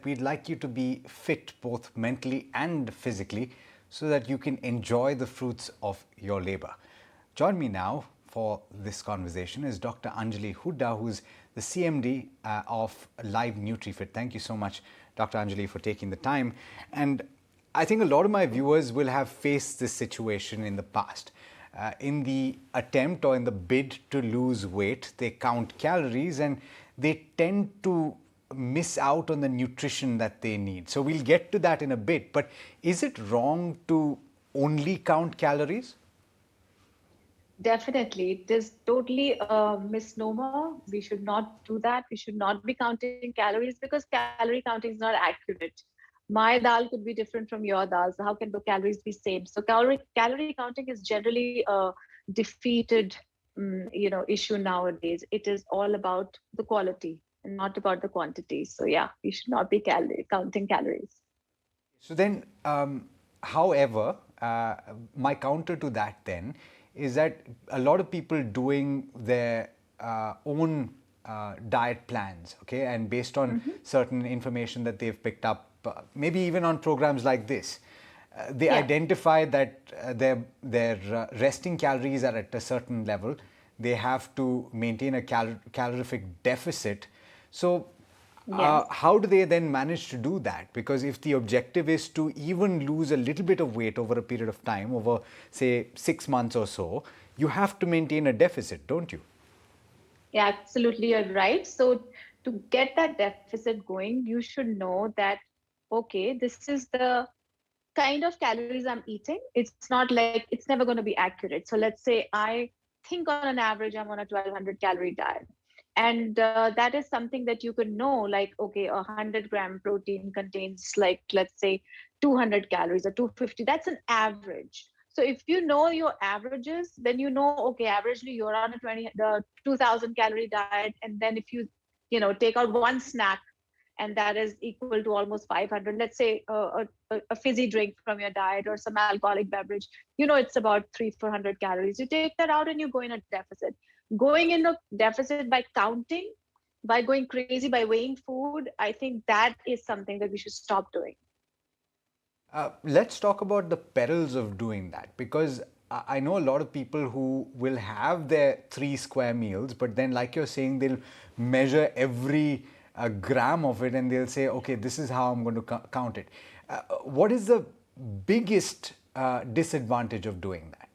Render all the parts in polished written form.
we'd like you to be fit both mentally and physically so that you can enjoy the fruits of your labor. Join me now for this conversation is Dr. Anjali Hooda, who's the CMD of LiveNutrifit. Thank you so much, Dr. Anjali, for taking the time. And I think a lot of my viewers will have faced this situation in the past. In the attempt or in the bid to lose weight, they count calories and they tend to miss out on the nutrition that they need. So we'll get to that in a bit. But is it wrong to only count calories? Definitely. It is totally a misnomer. We should not do that. We should not be counting calories because calorie counting is not accurate. My dal could be different from your dal. So how can the calories be same? So calorie counting is generally a defeated issue nowadays. It is all about the quality and not about the quantity. So yeah, we should not be counting calories. So then, however, my counter to that then is that a lot of people doing their own diet plans, okay, and based on certain information that they've picked up, maybe even on programs like this, they identify that their resting calories are at a certain level. They have to maintain a calorific deficit. So how do they then manage to do that? Because if the objective is to even lose a little bit of weight over a period of time, over say 6 months or so, you have to maintain a deficit, don't you? Yeah, absolutely, you're right. So to get that deficit going, you should know that, okay, this is the kind of calories I'm eating. It's not like it's never going to be accurate. So let's say I think on an average I'm on a 1200 calorie diet. And that is something that you could know, like, okay, 100-gram protein contains, like, let's say 200 calories or 250. That's an average. So if you know your averages, then you know, okay, averagely you're on the 2000 calorie diet. And then if you take out one snack, and that is equal to almost 500, let's say a fizzy drink from your diet or some alcoholic beverage, it's about 300-400 calories. You take that out and you go in a deficit. Going in a deficit by counting, by going crazy, by weighing food, I think that is something that we should stop doing. Let's talk about the perils of doing that, because I know a lot of people who will have their 3 square meals, but then, like you're saying, they'll measure every gram of it and they'll say, okay, this is how I'm going to count it. What is the biggest disadvantage of doing that?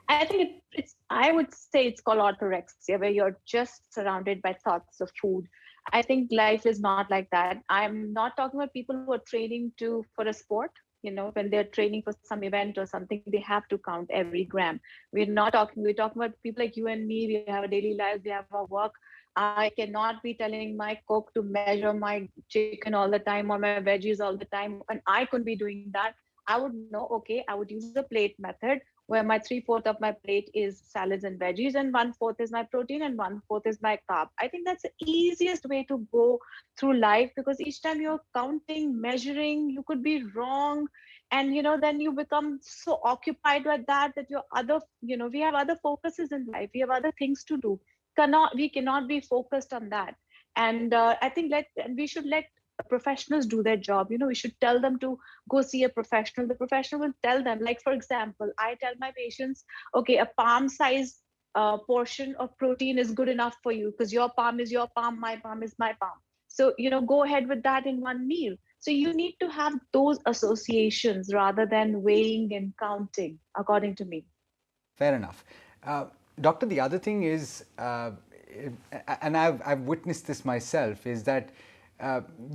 I think I would say it's called orthorexia, where you're just surrounded by thoughts of food. I think life is not like that. I'm not talking about people who are training for a sport. When they're training for some event or something, they have to count every gram. We're talking about people like you and me. We have a daily life, we have our work. I cannot be telling my cook to measure my chicken all the time or my veggies all the time. And I couldn't be doing that. I would know, okay, I would use the plate method where my 3/4 of my plate is salads and veggies and 1/4 is my protein and 1/4 is my carb. I think that's the easiest way to go through life, because each time you're counting, measuring, you could be wrong. And, then you become so occupied with that we have other focuses in life. We have other things to do. We cannot be focused on that. And I think we should let professionals do their job. We should tell them to go see a professional. The professional will tell them, like, for example, I tell my patients, okay, a palm size portion of protein is good enough for you, because your palm is your palm, my palm is my palm. So go ahead with that in one meal. So you need to have those associations rather than weighing and counting, according to me. Fair enough. Doctor, the other thing is, and I've witnessed this myself, is that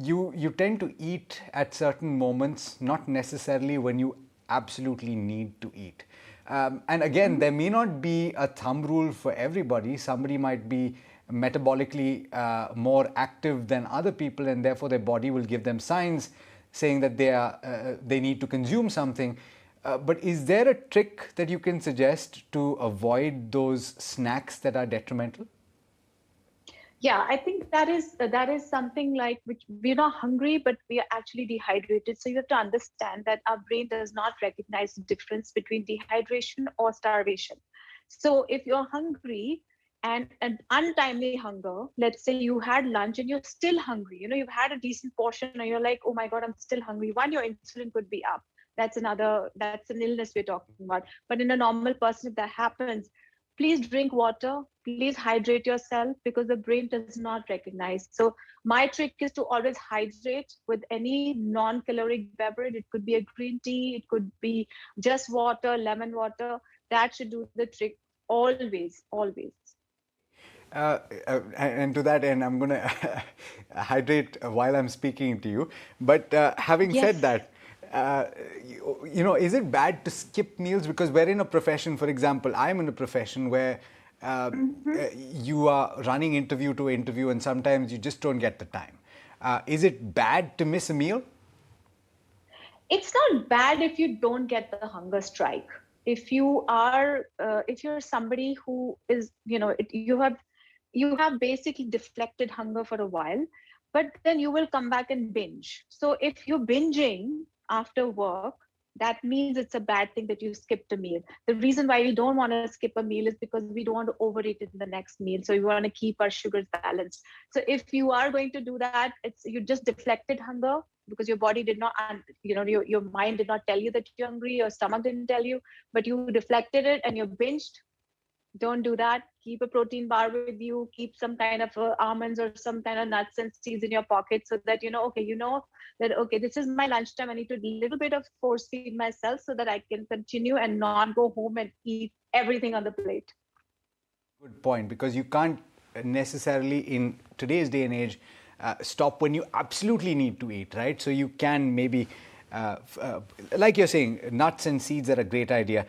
you tend to eat at certain moments, not necessarily when you absolutely need to eat. And again, there may not be a thumb rule for everybody. Somebody might be metabolically more active than other people, and therefore their body will give them signs saying that they need to consume something. But is there a trick that you can suggest to avoid those snacks that are detrimental? Yeah, I think that is something like, which we're not hungry, but we are actually dehydrated. So you have to understand that our brain does not recognize the difference between dehydration or starvation. So if you're hungry, and an untimely hunger, let's say you had lunch and you're still hungry, you've had a decent portion and you're like, oh my God, I'm still hungry. One, your insulin could be up. That's an illness we're talking about. But in a normal person, if that happens, please drink water, please hydrate yourself, because the brain does not recognize. So my trick is to always hydrate with any non-caloric beverage. It could be a green tea, it could be just water, lemon water. That should do the trick always, always. And to that end, I'm going to hydrate while I'm speaking to you. But having said Yes. that, is it bad to skip meals? Because we're in a profession, for example, I'm in a profession where you are running interview to interview and sometimes you just don't get the time. Is it bad to miss a meal? It's not bad if you don't get the hunger strike. If you're somebody who is, you have basically deflected hunger for a while, but then you will come back and binge. So if you're binging after work, that means it's a bad thing that you skipped a meal. The reason why we don't want to skip a meal is because we don't want to overeat it in the next meal. So we want to keep our sugars balanced. So if you are going to do that, you just deflected hunger because your body did not, your mind did not tell you that you're hungry, your stomach didn't tell you, but you deflected it and you binged. Don't do that. Keep a protein bar with you, keep some kind of almonds or some kind of nuts and seeds in your pocket, so that okay, this is my lunchtime. I need to little bit of force feed myself so that I can continue and not go home and eat everything on the plate. Good point, because you can't necessarily in today's day and age stop when you absolutely need to eat, right? So you can maybe, like you're saying, nuts and seeds are a great idea.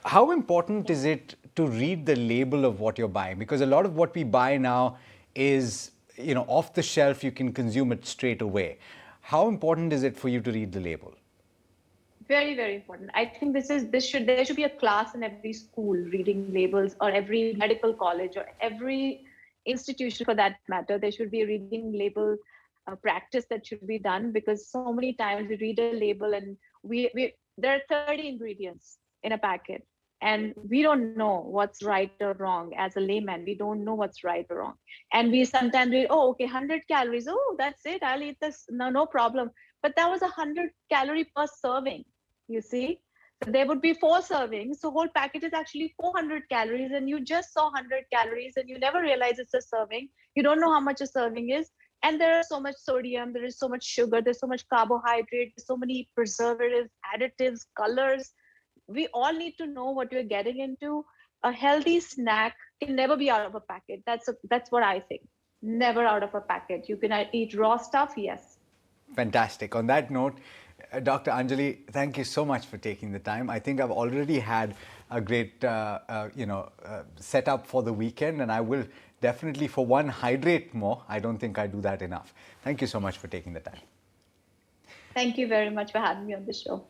How important is it to read the label of what you're buying? Because a lot of what we buy now is, off the shelf, you can consume it straight away. How important is it for you to read the label? Very, very important. I think there should be a class in every school reading labels, or every medical college, or every institution for that matter. There should be a reading label practice that should be done, because so many times we read a label and we there are 30 ingredients in a packet, and we don't know what's right or wrong. As a layman, we don't know what's right or wrong, and we sometimes read, oh, okay, 100 calories, oh, that's it, I'll eat this, no problem. But that was 100 calorie per serving, you see. So there would be 4 servings, so whole packet is actually 400 calories, and you just saw 100 calories and you never realize it's a serving. You don't know how much a serving is. And there is so much sodium, there is so much sugar, there's so much carbohydrate, so many preservatives, additives, colors. We all need to know what we're getting into. A healthy snack can never be out of a packet. That's what I think. Never out of a packet. You can eat raw stuff, yes. Fantastic. On that note, Dr. Anjali, thank you so much for taking the time. I think I've already had a great, setup for the weekend, and I will definitely, for one, hydrate more. I don't think I do that enough. Thank you so much for taking the time. Thank you very much for having me on the show.